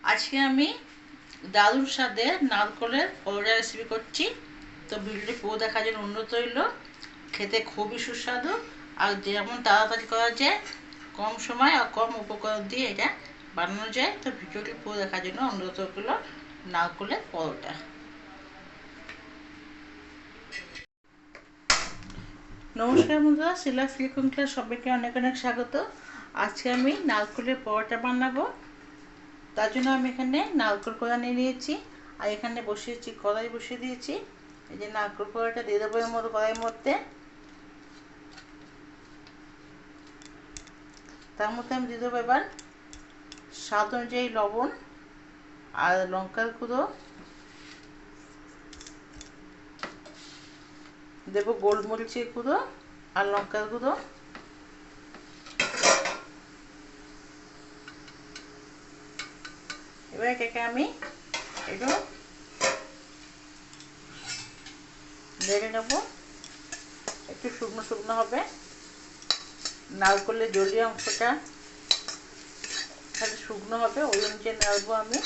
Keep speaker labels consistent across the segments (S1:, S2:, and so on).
S1: আজকে আমি দারুণ স্বাদের নারকলের পরোটা রেসিপি করছি। তো ভিডিওটি পুরো দেখার জন্য অনুরোধ রইল। খেতে খুবই সুস্বাদু আর যেমন তাড়াতাড়ি করা যায়, কম সময় আর কম উপকরণ দিয়ে এটা বানানো যায়। তো ভিডিওটি পুরো দেখার জন্য অনুরোধ রইল। নারকলের পরোটা। নমস্কার বন্ধুরা, শিলা সিলিকন ক্লাস সবাইকে অনেক অনেক স্বাগত। আজকে আমি নারকলের পরোটা বানাবো। তার জন্য আমি এখানে নারকল কোড়া নিয়ে নিয়েছি আর এখানে বসিয়েছি, কড়াই বসিয়ে দিয়েছি। এই যে নারকল কোড়াটা দিয়ে দেবো এর মধ্যে, কড়াইয়ের মধ্যে। তার মধ্যে আমি দিয়ে দেবো এবার স্বাদ অনুযায়ী লবণ আর লঙ্কার গুঁড়ো, দেবো গোলমরিচের গুঁড়ো আর লঙ্কার গুঁড়ো। এবার এটাকে আমি একটু নেড়ে নেবো, একটু শুকনো শুকনো হবে। নারকলের জলীয় অংশটা তাহলে শুকনো হবে, ওই অনুযায়ী নাড়বো আমি।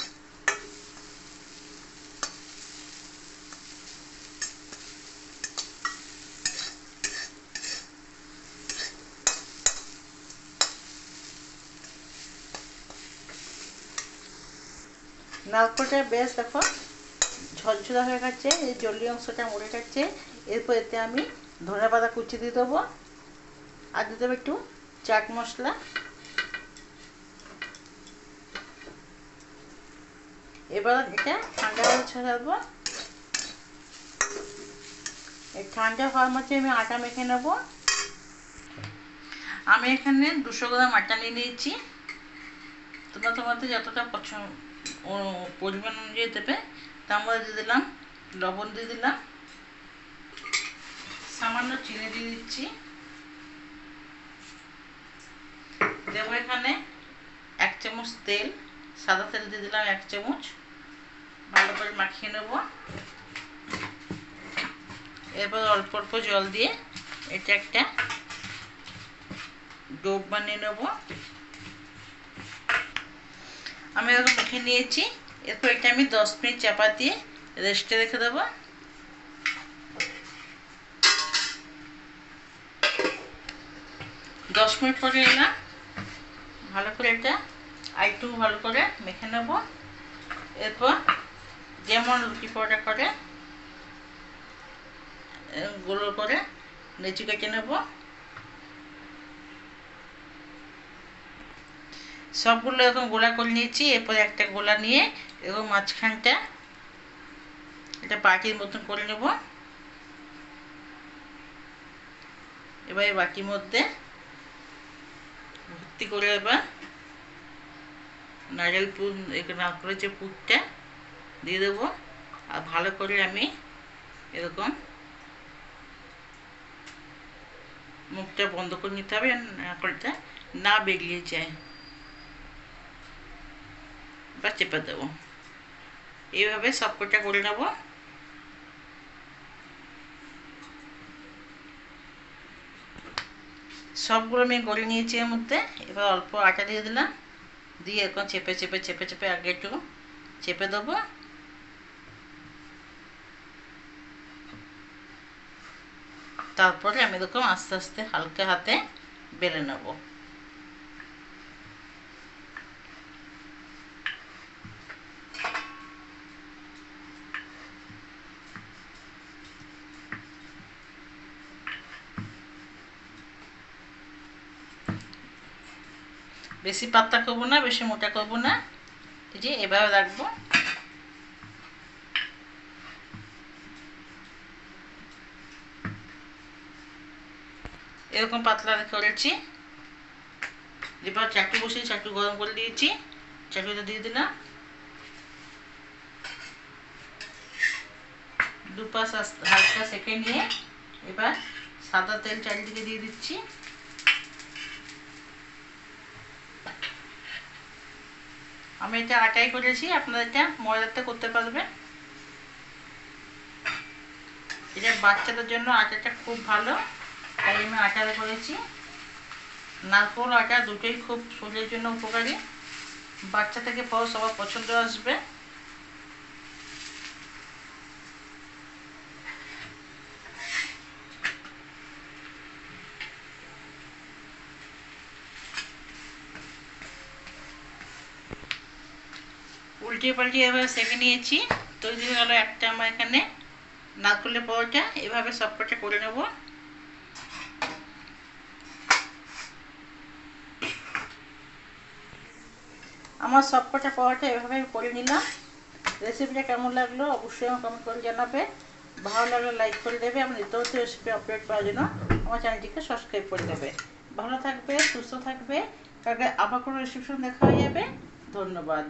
S1: নারকলটা বেশ দেখো ঝরঝরা হয়ে গেছে, এই জলীয় অংশটা মরে গেছে। এরপর এতে আমি ধনে পাতা কুচি দিয়ে দেবো আর দিয়ে দেবো একটু চাট মশলা। এবার এটা ঠান্ডা হয়ে ছাড়াবো। এই ঠান্ডা হওয়ার মধ্যে আমি আটা মেখে নেব। আমি এখানে 200 গ্রাম আটা নিয়ে নিয়েছি। তোমরা তোমাদের যতটা পছন্দ পরিমাণ অনুযায়ী দেবে। তার মধ্যে দিয়ে দিলাম লবণ, দিয়ে দিলাম সামান্য চিনি, দিয়ে দিচ্ছি। দেবো এখানে 1 চামচ তেল, সাদা তেল দিয়ে দিলাম 1 চামচ। ভালো করে মাখিয়ে নেব। এরপর অল্প অল্প জল দিয়ে এটা একটা ডো বানিয়ে নেব। আমি এরকম মেখে নিয়েছি। এরপর এটা আমি 10 মিনিট চাপা দিয়ে রেস্টে রেখে দেবো। 10 মিনিট পরে এলাম। ভালো করে এটা আরেকটু ভালো করে মেখে নেব। এরপর যেমন রুটি পরোটা করে গোল করে লেচি কেটে নেব। সবগুলো এরকম গোলা করে নিয়েছি। এরপর একটা গোলা নিয়ে এরকম মাঝখানটা এটা বাটির মতন করে নেব। এবার এই বাটির মধ্যে ভর্তি করে এবার নারকেল পুর, নারকেলের যে পুরটা দিয়ে দেবো। আর ভালো করে আমি এরকম মুখটা বন্ধ করে নিতে হবে, নারকেলটা না বেরিয়ে যায়। বা চেপে দেবো। এইভাবে সবকটা করে নেব। সবগুলো আমি করে নিয়েছি এর মধ্যে। এবার অল্প আটা দিয়ে দিলাম, দিয়ে এরকম চেপে চেপে চেপে চেপে আগে একটু চেপে দেবো। তারপরে আমি এরকম আস্তে আস্তে হালকা হাতে বেলে নেব। বেশি পাতলা করবো না, বেশি মোটা করবো না। এই যে এভাবে রাখবো। এরকম পাতলা করেছি। এবার চাটু বসিয়ে চাটু গরম করে দিয়েছি। চাটুটা দিয়ে দিলাম। দুপাশ হালকা সেঁকে নিয়ে এবার সাদা তেল চারিদিকে দিয়ে দিচ্ছি। আমি এটা আটাই করেছি, আপনারা এটা ময়দাতে করতে পারবেন। এটা বাচ্চাদের জন্য আটাটা খুব ভালো, তাই আমি আটাতে করেছি। নারকোল আটা দুটোই খুব শরীরের জন্য উপকারী। বাচ্চা থেকে বড় সবার পছন্দ আসবে। উল্টিয়ে পাল্টিয়ে এভাবে সেঁকে নিয়েছি। তৈরি হয়ে গেল একটা আমার এখানে নারকেলের পরোটা। এভাবে সবকটা করে নেব। আমার সবকটা পরোটা এভাবে করে নিলাম। রেসিপিটা কেমন লাগলো অবশ্যই আমার কমেন্ট করে জানাবে। ভালো লাগলে লাইক করে দেবে। আমার নিত্য নতুন রেসিপি আপলোড করার জন্য আমার চ্যানেলটিকে সাবস্ক্রাইব করে দেবে। ভালো থাকবে, সুস্থ থাকবে। কালকে আবার কোনো রেসিপি দেখা হয়ে যাবে। ধন্যবাদ।